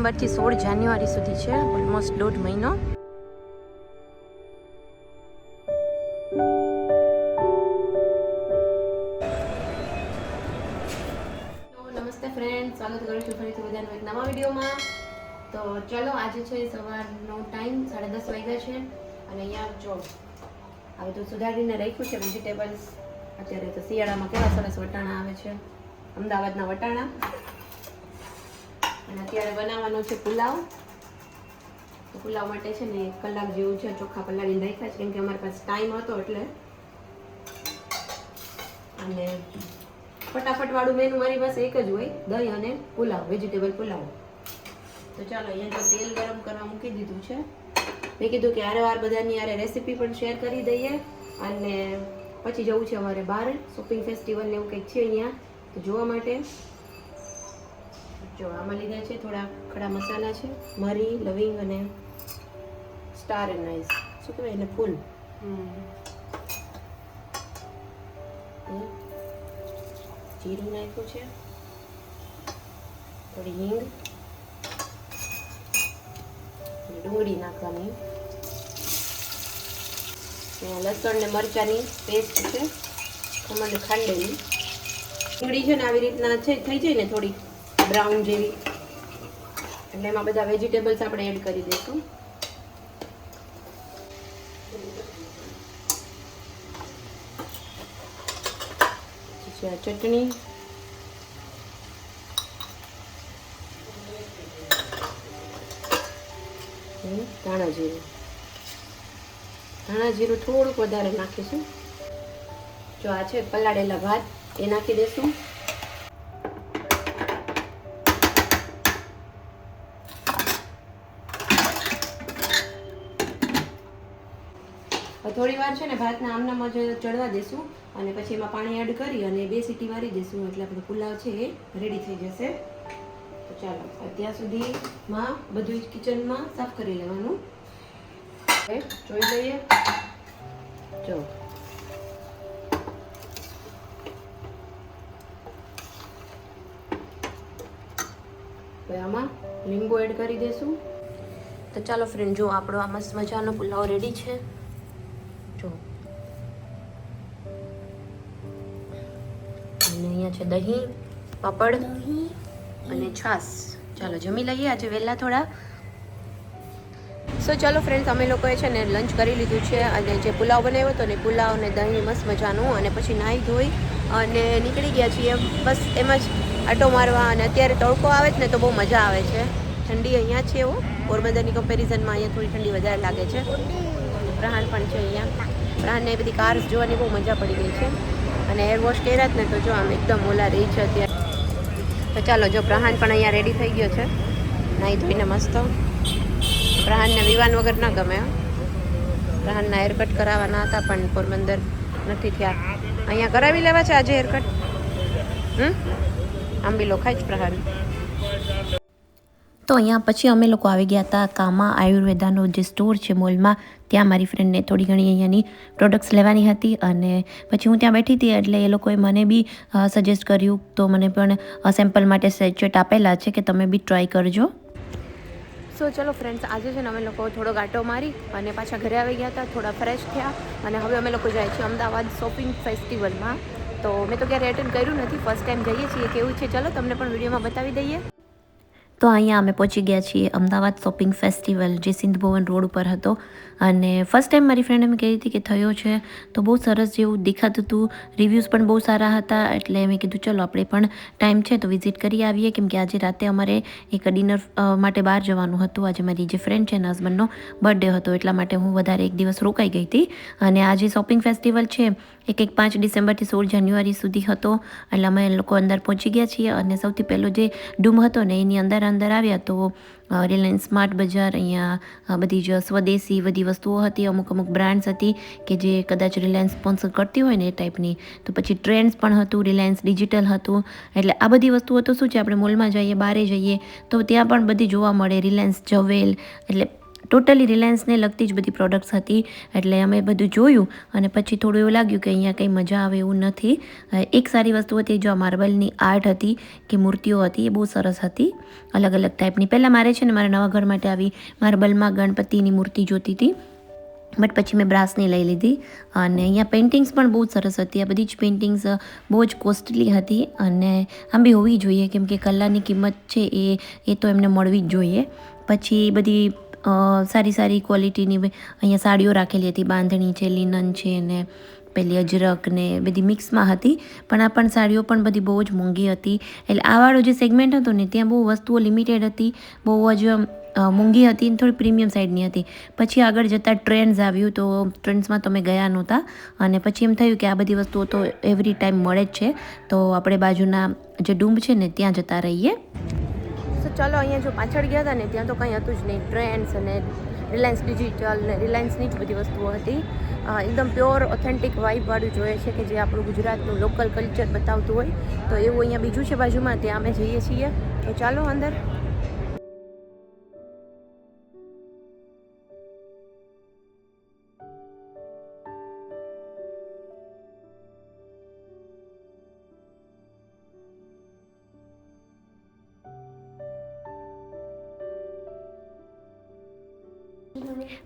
થી 16 જાન્યુઆરી સુધી છે, ઓલમોસ્ટ 1.5 મહિનો. નમસ્તે ફ્રેન્ડ, સ્વાગત કરું છું ફરીથી બધાનું એક નવા વિડીયોમાં. તો ચલો, આજે છે સવારનો ટાઈમ, 10:30 વાગ્યા છે અને અહીંયા જો આ બધું સુધારીને રાખ્યું છે વેજીટેબલ્સ. અત્યારે તો શિયાળામાં કેવા સરસ વટાણા આવે છે, અમદાવાદના વટાણા. અને અત્યારે બનાવવાનો છે પુલાવ. તો પુલાવ માટે છે ને 1 કલાક જેવું છે ચોખા પલાળીને રાખ્યા છે, કેમ કે અમારી પાસે ટાઈમ હતો એટલે. અને ફટાફટ વાળું મેનુ મારી પાસે એક જ હોય, દહીં અને પુલાવ, વેજીટેબલ પુલાવ. તો ચાલો, અહીંયા તો તેલ ગરમ કરવા મૂકી દીધું છે. મેં કીધું કે આરે વાર બધાની યારે રેસીપી પણ શેર કરી દઈએ. અને પછી જવું છે અમારે બહાર, શોપિંગ ફેસ્ટિવલ ને એવું કંઈક છે અહીંયા, તો જોવા માટે. જો આમાં લીધા છે થોડા ખડા મસાલા છે, મરી, લવિંગ અને સ્ટાર એનાઇઝ, શું કહેવાય એને, ફૂલ. જીરું નાખ્યું છે, થોડી હિંગ, ડુંગળી નાખવાની, લસણ ને મરચાંની પેસ્ટ છે, ખમણ ખાંડેલી. ડુંગળી છે ને આવી રીતના થઈ જાય ને થોડી બ્રાઉન જેવી, એટલે એમાં બધા વેજીટેબલ્સ આપણે એડ કરી દઈશું. ચટણી, ધાણા જીરું. ધાણા જીરું થોડુંક વધારે નાખીશું. જો આ છે પલાળેલા ભાત, એ નાખી દઈશું. થોડી વાર છે ને ભાતને આમનામાં જ ચડવા દેશું અને પછી એમાં પાણી એડ કરી અને 2 સીટી મારી દઈશું, એટલે આપણો પુલાવ છે એ રેડી થઈ જશે. તો ચાલો, અત્યાર સુધીમાં બધું જ કિચનમાં સાફ કરી લેવાનું. જોઈ લઈએ. જો આમાં લીંબુ એડ કરી દઈશું. તો ચાલો ફ્રેન્ડ, જો આપણો આ મસ્ત મજાનો પુલાવ રેડી છે. જો અને અહીંયા છે દહીં, પાપડ અને છાશ. ચાલો જમી લઈએ આજે વહેલા થોડા. સો ચાલો ફ્રેન્ડ્સ, અમે લોકોએ છે ને લંચ કરી લીધું છે અને જે પુલાવ બનાવ્યો હતો ને, પુલાવ અને દહીં મસ્ત મજાનું, અને પછી નાહી ધોઈ અને નીકળી ગયા છીએ બસ એમ જ આટો મારવા. અને અત્યારે તડકો આવે જ ને તો બહુ મજા આવે છે. ઠંડી અહીંયા છે, એવું પોરબંદરની કમ્પેરિઝનમાં અહીંયા થોડી ઠંડી વધારે લાગે છે. પ્રહાન પણ છે અહીંયા. પ્રહાનને એ બધી કાર્સ જોવાની બહુ મજા પડી ગઈ છે. અને એર વોશ કર્યા જ ને તો જો આમ એકદમ ઓલા રહી છે અત્યારે. તો ચાલો, જો પ્રહાન પણ અહીંયા રેડી થઈ ગયો છે, નાહી ધોઈને મસ્ત. પ્રહાનને વિવાન વગર ના ગમે. પ્રહાનના હેરકટ કરાવવાના હતા પણ પોરબંદર નથી થયા. અહીંયા કરાવી લેવા છે આજે હેરકટ. આંબીલો ખાય જ પ્રહાન. તો અહીંયા પછી અમે લોકો આવી ગયા હતા કામા આયુર્વેદાનો જે સ્ટોર છે મોલમાં. ત્યાં મારી ફ્રેન્ડને થોડી ઘણી અહીંયાની પ્રોડક્ટ્સ લેવાની હતી અને પછી હું ત્યાં બેઠી હતી એટલે એ લોકોએ મને બી સજેસ્ટ કર્યું. તો મને પણ સેમ્પલ માટે સેચેટ આપેલા છે કે તમે બી ટ્રાય કરજો. સો ચલો ફ્રેન્ડ્સ, આજે છે ને અમે લોકો થોડો ગાંટો મારી અને પાછા ઘરે આવી ગયા હતા, થોડા ફ્રેશ થયા અને હવે અમે લોકો જાય છીએ અમદાવાદ શોપિંગ ફેસ્ટિવલમાં. તો મેં તો ક્યારે એટેન્ડ કર્યું નથી, ફર્સ્ટ ટાઈમ જઈએ છીએ. કેવું છે ચલો તમને પણ વિડીયોમાં બતાવી દઈએ. તો અહીંયા અમે પહોંચી ગયા છીએ અમદાવાદ શોપિંગ ફેસ્ટિવલ, જે સિંધ ભવન રોડ ઉપર હતો. અને ફર્સ્ટ ટાઈમ મારી ફ્રેન્ડ એમ કહી હતી કે થયો છે, તો બહુ સરસ જેવું દેખાતું હતું. રિવ્યૂઝ પણ બહુ સારા હતા, એટલે મેં કીધું ચલો આપણે પણ ટાઈમ છે તો વિઝિટ કરી આવીએ, કેમ કે આજે રાતે અમારે એક ડિનર માટે બહાર જવાનું હતું. આજે મારી જે ફ્રેન્ડ છે એના હસબન્ડનો બર્થડે હતો, એટલા માટે હું વધારે એક દિવસ રોકાઈ ગઈ હતી. અને આ જે શોપિંગ ફેસ્ટિવલ છે 5 ડિસેમ્બરથી 16 જાન્યુઆરી સુધી હતો, એટલે અમે લોકો અંદર પહોંચી ગયા છીએ. અને સૌથી પહેલો જે ડૂમ હતો ને એની અંદર આવ્યા તો રિલાયન્સ સ્માર્ટ બજાર, અહીંયા બધી જ સ્વદેશી બધી વસ્તુઓ હતી, અમુક બ્રાન્ડ્સ હતી કે જે કદાચ રિલાયન્સ સ્પોન્સર કરતી હોય ને એ ટાઈપની. તો પછી ટ્રેન્ડ્સ પણ હતું, રિલાયન્સ ડિજિટલ હતું. એટલે આ બધી વસ્તુઓ તો શું છે, આપણે મોલમાં જઈએ, બહારે જઈએ તો ત્યાં પણ બધી જોવા મળે. રિલાયન્સ જવેલ, એટલે ટોટલી રિલાયન્સને લગતી જ બધી પ્રોડક્ટ્સ હતી. એટલે અમે બધું જોયું અને પછી થોડું એવું લાગ્યું કે અહીંયા કંઈ મજા આવે એવું નથી. એક સારી વસ્તુ હતી, જો માર્બલની આર્ટ હતી કે મૂર્તિઓ હતી એ બહુ સરસ હતી, અલગ અલગ ટાઈપની. પહેલાં મારે છે ને મારા નવા ઘર માટે આવી માર્બલમાં ગણપતિની મૂર્તિ જોતી હતી, બટ પછી મેં બ્રાસની લઈ લીધી. અને અહીંયા પેઇન્ટિંગ્સ પણ બહુ સરસ હતી. આ બધી જ પેઇન્ટિંગ્સ બહુ જ કોસ્ટલી હતી અને આમ બી હોવી જોઈએ, કેમ કે કલાની કિંમત છે એ તો એમને મળવી જ જોઈએ. પછી બધી સારી સારી ક્વોલિટીની અહીંયા સાડીઓ રાખેલી હતી, બાંધણી છે, લિનન છે ને પેલી અજરક ને બધી મિક્સમાં હતી. પણ આ પણ સાડીઓ પણ બધી બહુ જ મોંઘી હતી. એટલે આ વાળો જે સેગમેન્ટ હતો ને ત્યાં બહુ વસ્તુઓ લિમિટેડ હતી, બહુ જ મોંઘી હતી અને થોડી પ્રીમિયમ સાઈડની હતી. પછી આગળ જતાં ટ્રેન્ડ્સ આવ્યું, તો ટ્રેન્ડ્સમાં તો અમે ગયા નહોતા અને પછી એમ થયું કે આ બધી વસ્તુઓ તો એવરી ટાઈમ મળે જ છે, તો આપણે બાજુના જે ડુંબ છે ને ત્યાં જતા રહીએ. તો ચાલો, અહીંયા જો પાછળ ગયા હતા ને ત્યાં તો કંઈ હતું જ નહીં. ટ્રેન્ડ્સ અને રિલાયન્સ ડિજિટલ ને રિલાયન્સની જ બધી વસ્તુઓ હતી. એકદમ પ્યોર ઓથેન્ટિક વાઇબવાળું જોઈએ છે કે જે આપણું ગુજરાતનું લોકલ કલ્ચર બતાવતું હોય, તો એવું અહીંયા બીજું છે બાજુમાં, ત્યાં અમે જઈએ છીએ. તો ચાલો અંદર.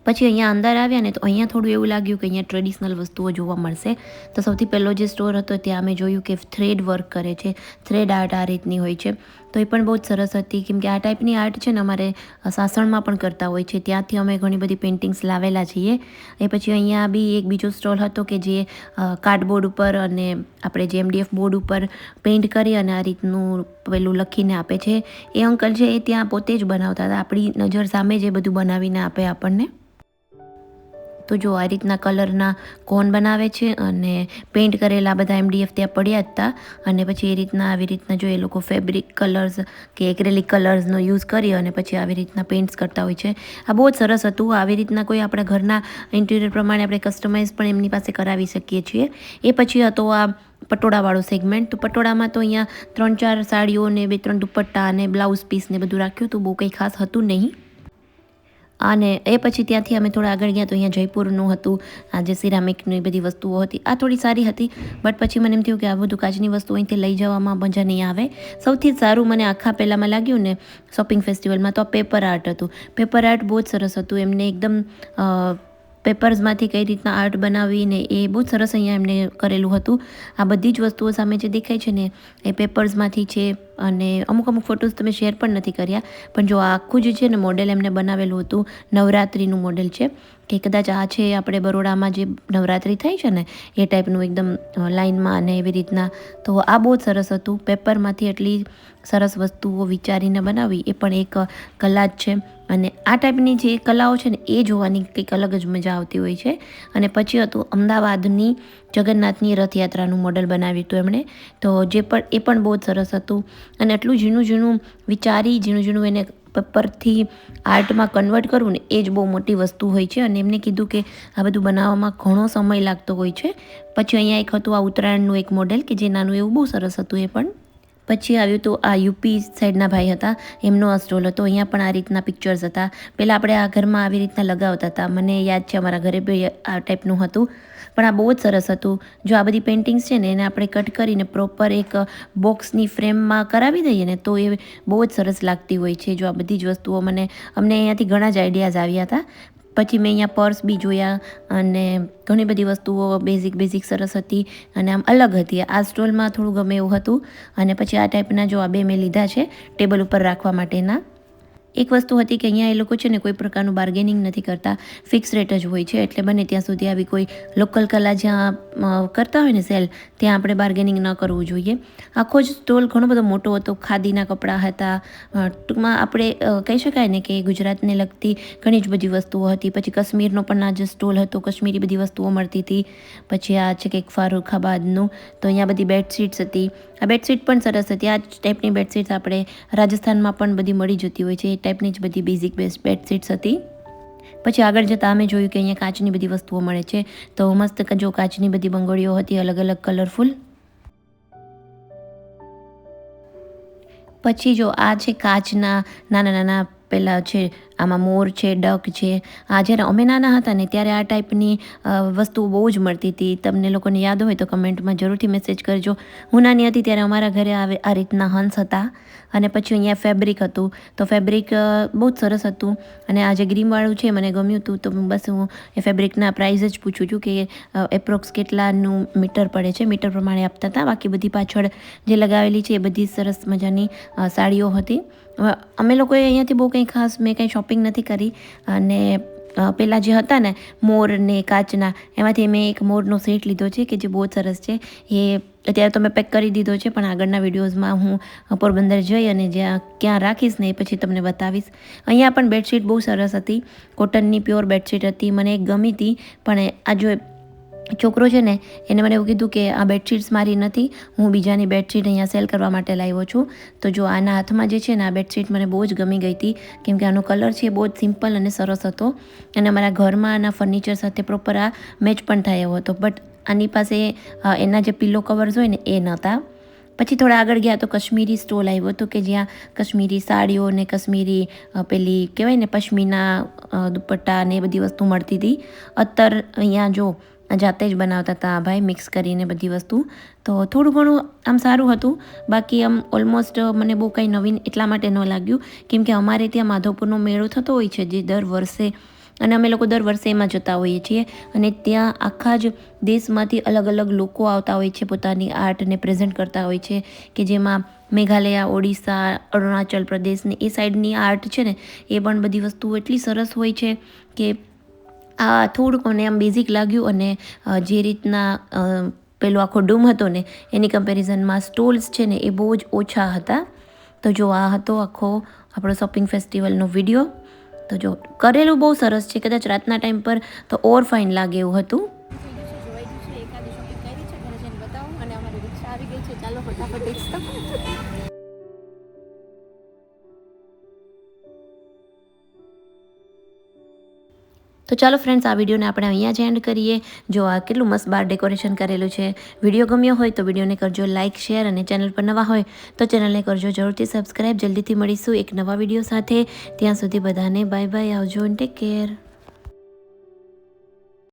પછી અહીંયા અંદર આવ્યા ને તો અહીંયા થોડું એવું લાગ્યું કે અહીંયા ટ્રેડિશનલ વસ્તુઓ જોવા મળશે. તો સૌથી પહેલો જે સ્ટોર હતો ત્યાં અમે જોયું કે થ્રેડ વર્ક કરે છે, થ્રેડ આર્ટ આ રીતની હોય છે, તો એ પણ બહુ જ સરસ હતી. કેમ કે આ ટાઈપની આર્ટ છે ને અમારે સાસણમાં પણ કરતા હોય છે, ત્યાંથી અમે ઘણી બધી પેઇન્ટિંગ્સ લાવેલા છીએ. એ પછી અહીંયા બી એક બીજો સ્ટોલ હતો કે જે કાર્ડબોર્ડ ઉપર અને આપણે જે MDF બોર્ડ ઉપર પેઇન્ટ કરી અને આ રીતનું પેલું લખીને આપે છે. એ અંકલ છે એ ત્યાં પોતે જ બનાવતા હતા, આપણી નજર સામે જ એ બધું બનાવીને આપે આપણને. તો જો આ રીતના કલરના કોન બનાવે છે અને પેઇન્ટ કરેલા બધા MDF ત્યાં પડ્યા જ હતા. અને પછી એ રીતના આવી રીતના જો એ લોકો ફેબ્રિક કલર્સ કે એક્રેલિક કલર્સનો યુઝ કરી અને પછી આવી રીતના પેઇન્ટ્સ કરતા હોય છે. આ બહુ જ સરસ હતું. આવી રીતના કોઈ આપણા ઘરના ઇન્ટિરિયર પ્રમાણે આપણે કસ્ટમાઇઝ પણ એમની પાસે કરાવી શકીએ છીએ. એ પછી હતો આ પટોળાવાળો સેગમેન્ટ. તો પટોળામાં તો અહીંયા 3-4 સાડીઓ ને 2-3 દુપટ્ટા અને બ્લાઉઝ પીસ ને બધું રાખ્યું હતું, બહુ કંઈ ખાસ હતું નહીં. અને એ પછી ત્યાંથી અમે થોડા આગળ ગયા તો અહીંયા જયપુરનું હતું, આ જે સિરામિકની બધી વસ્તુઓ હતી આ થોડી સારી હતી. બટ પછી મને એમ થયું કે આ બધું કાચની વસ્તુ અહીંથી લઈ જવામાં મજા નહીં આવે. સૌથી સારું મને આખા પહેલાંમાં લાગ્યું ને શોપિંગ ફેસ્ટિવલમાં તો આ પેપર આર્ટ હતું. પેપર આર્ટ બહુ જ સરસ હતું. એમને એકદમ પેપર્સમાંથી કઈ રીતના આર્ટ બનાવીને એ બહુ જ સરસ અહીંયા એમને કરેલું હતું. આ બધી જ વસ્તુઓ સામે જે દેખાય છે ને એ પેપર્સમાંથી છે અને અમુક ફોટોઝ તમે શેર પણ નથી કર્યા. પણ જો આ આખું જે છે ને મોડેલ એમને બનાવેલું હતું, નવરાત્રિનું મોડેલ છે કે કદાચ આ છે આપણે બરોડામાં જે નવરાત્રિ થાય છે ને એ ટાઈપનું એકદમ લાઇનમાં અને એવી રીતના. તો આ બહુ જ સરસ હતું. પેપરમાંથી એટલી સરસ વસ્તુઓ વિચારીને બનાવી એ પણ એક કલા જ છે. અને આ ટાઈપની જે કલાઓ છે ને એ જોવાની કંઈક અલગ જ મજા આવતી હોય છે. અને પછી હતું અમદાવાદની જગન્નાથની રથયાત્રાનું મોડલ બનાવ્યું હતું એમણે, તો એ પણ બહુ જ સરસ હતું. અને એટલું ઝીણું વિચારી, ઝીણું એને પેપરથી આર્ટમાં કન્વર્ટ કરવું ને એ જ બહુ મોટી વસ્તુ હોય છે. અને એમને કીધું કે આ બધું બનાવવામાં ઘણો સમય લાગતો હોય છે. પછી અહીંયા એક હતું આ ઉત્તરાયણનું એક મોડેલ કે જે નાનું એવું બહુ સરસ હતું એ પણ. પછી આવ્યું તો આ યુપી સાઈડના ભાઈ હતા, એમનો આ સ્ટોલ હતો. અહીંયા પણ આ રીતના પિક્ચર્સ હતા. પહેલાં આપણે આ ઘરમાં આવી રીતના લગાવતા હતા, મને યાદ છે અમારા ઘરે બી આ ટાઈપનું હતું. પણ આ બહુ જ સરસ હતું. જો આ બધી પેઇન્ટિંગ્સ છે ને એને આપણે કટ કરીને પ્રોપર એક બોક્સની ફ્રેમમાં કરાવી દઈએ ને તો એ બહુ જ સરસ લાગતી હોય છે. જો આ બધી જ વસ્તુઓ અમને અહીંયાથી ઘણા જ આઈડિયાઝ આવ્યા હતા. પછી મેં અહીંયા પર્સ બી જોયા અને ઘણી બધી વસ્તુઓ બેઝિક સરસ હતી અને આમ અલગ હતી. આ સ્ટોલમાં થોડું ગમે એવું હતું. અને પછી આ ટાઈપના જો આ બે મેં લીધા છે ટેબલ ઉપર રાખવા માટેના. એક વસ્તુ હતી કે અહીંયા એ લોકો છે ને કોઈ પ્રકારનું બાર્ગેનિંગ નથી કરતા, ફિક્સ રેટ જ હોય છે. એટલે બને ત્યાં સુધી આવી કોઈ લોકલ કલા જ્યાં કરતા હોય ને સેલ, ત્યાં આપણે બાર્ગેનિંગ ન કરવું જોઈએ. આખો જ સ્ટોલ ઘણો બધો મોટો હતો. ખાદીના કપડાં હતા. ટૂંકમાં આપણે કહી શકાય ને કે ગુજરાતને લગતી ઘણી જ બધી વસ્તુઓ હતી. પછી કાશ્મીરનો પણ આ જે સ્ટોલ હતો, કાશ્મીરી બધી વસ્તુઓ મળતી હતી. પછી આ છે કંઈક ફારુખાબાદનું, તો અહીંયા બધી બેડશીટ્સ હતી. આ બેડશીટ પણ સરસ હતી. આ ટાઈપની બેડશીટ્સ આપણે રાજસ્થાનમાં પણ બધી મળી જતી હોય છે. એ ટાઈપની જ બધી બેઝિક બેડશીટ્સ હતી. પછી આગળ જતાં અમે જોયું કે અહીંયા કાચની બધી વસ્તુઓ મળે છે. તો મસ્ત જો કાચની બધી બંગડીઓ હતી, અલગ અલગ કલરફુલ. પછી જો આ છે કાચના નાના પેલા છે આમાં મોર છે, ડક છે. જ્યારે અમે નાના હતા ને ત્યારે આ ટાઈપની વસ્તુઓ બહુ જ મળતી હતી. તમને લોકોને યાદ હોય તો કમેન્ટમાં જરૂરથી મેસેજ કરજો. હું નાની હતી ત્યારે અમારા ઘરે આ રીતના હંસ હતા. અને પછી અહીંયા ફેબ્રિક હતું, તો ફેબ્રિક બહુ જ સરસ હતું. અને આ જે ગ્રીમવાળું છે મને ગમ્યું હતું, તો બસ હું એ ફેબ્રિકના પ્રાઇસ જ પૂછું છું કે એપ્રોક્સ કેટલાનું મીટર પડે છે. મીટર પ્રમાણે આપતા હતા. બાકી બધી પાછળ જે લગાવેલી છે એ બધી સરસ મજાની સાડીઓ હતી. અમે લોકોએ અહીંયાથી બહુ કંઈ ખાસ મેં કંઈ શોપિંગ નથી કરી. અને પેલા જે હતા ને મોર ને કાચના, એમાંથી મેં એક મોરનો સેટ લીધો છે કે જે બહુ સરસ છે. એ અત્યારે તો મેં પેક કરી દીધો છે, પણ આગળના વિડીયોઝમાં હું પોરબંદર જઈ અને જ્યાં ક્યાં રાખીશ ને એ પછી તમને બતાવીશ. અહીંયા પણ બેડશીટ બહુ સરસ હતી, કોટનની પ્યોર બેડશીટ હતી. મને એક ગમી હતી, પણ આ જો છોકરો છે ને એને મને એવું કીધું કે આ બેડશીટ્સ મારી નથી, હું બીજાની બેડશીટ અહીંયા સેલ કરવા માટે લાવ્યો છું. તો જો આના હાથમાં જે છે ને આ બેડશીટ મને બહુ જ ગમી ગઈ હતી, કેમ કે આનો કલર છે બહુ જ સિમ્પલ અને સરસ હતો. અને અમારા ઘરમાં આના ફર્નિચર સાથે પ્રોપર આ મેચ પણ થાય એવો હતો. બટ આની પાસે એના જે પિલો કવર્સ હોય ને એ નહોતા. પછી થોડા આગળ ગયા તો કશ્મીરી સ્ટોલ આવ્યો હતો કે જ્યાં કશ્મીરી સાડીઓ ને કશ્મીરી પેલી કહેવાય ને પશ્મિના દુપટ્ટા ને એ બધી વસ્તુ મળતી હતી. અત્તર અહીંયા જો જાતે જ બનાવતા હતા ભાઈ, મિક્સ કરીને બધી વસ્તુ. તો થોડું ઘણું આમ સારું હતું. બાકી આમ ઓલમોસ્ટ મને બહુ કંઈ નવીન એટલા માટે ન લાગ્યું, કેમ કે અમારે ત્યાં માધવપુરનો મેળો થતો હોય છે જે દર વર્ષે, અને અમે લોકો દર વર્ષે એમાં જતા હોઈએ છીએ. અને ત્યાં આખા જ દેશમાંથી અલગ અલગ લોકો આવતા હોય છે, પોતાની આર્ટને પ્રેઝન્ટ કરતા હોય છે. કે જેમાં મેઘાલય, ઓડિશા, અરુણાચલ પ્રદેશને એ સાઈડની આર્ટ છે ને એ પણ બધી વસ્તુઓ એટલી સરસ હોય છે કે આ થોડુંક મને આમ બેઝિક લાગ્યું. અને જે રીતના પેલો આખો ડૂમ હતો ને એની કમ્પેરિઝનમાં સ્ટોલ્સ છે ને એ બહુ જ ઓછા હતા. તો જો આ હતો આખો આપણો શોપિંગ ફેસ્ટિવલનો વિડીયો. તો જો કરેલું બહુ સરસ છે, કદાચ રાતના ટાઈમ પર તો ઓર ફાઇન લાગે એવું હતું. તો ચાલો ફ્રેન્ડ્સ, આ વિડીયોને આપણે અહીંયા જ એન્ડ કરીએ. જો આ કેટલું મસ્ત બાર ડેકોરેશન કરેલું છે. વિડીયો ગમ્યો હોય તો વિડીયોને કરજો લાઇક, શેર, અને ચેનલ પર નવા હોય તો ચેનલને કરજો જરૂરથી સબસ્ક્રાઈબ. જલ્દીથી મળીશું એક નવા વિડીયો સાથે. ત્યાં સુધી બધાને બાય બાય, આવજો અને ટેક કેર.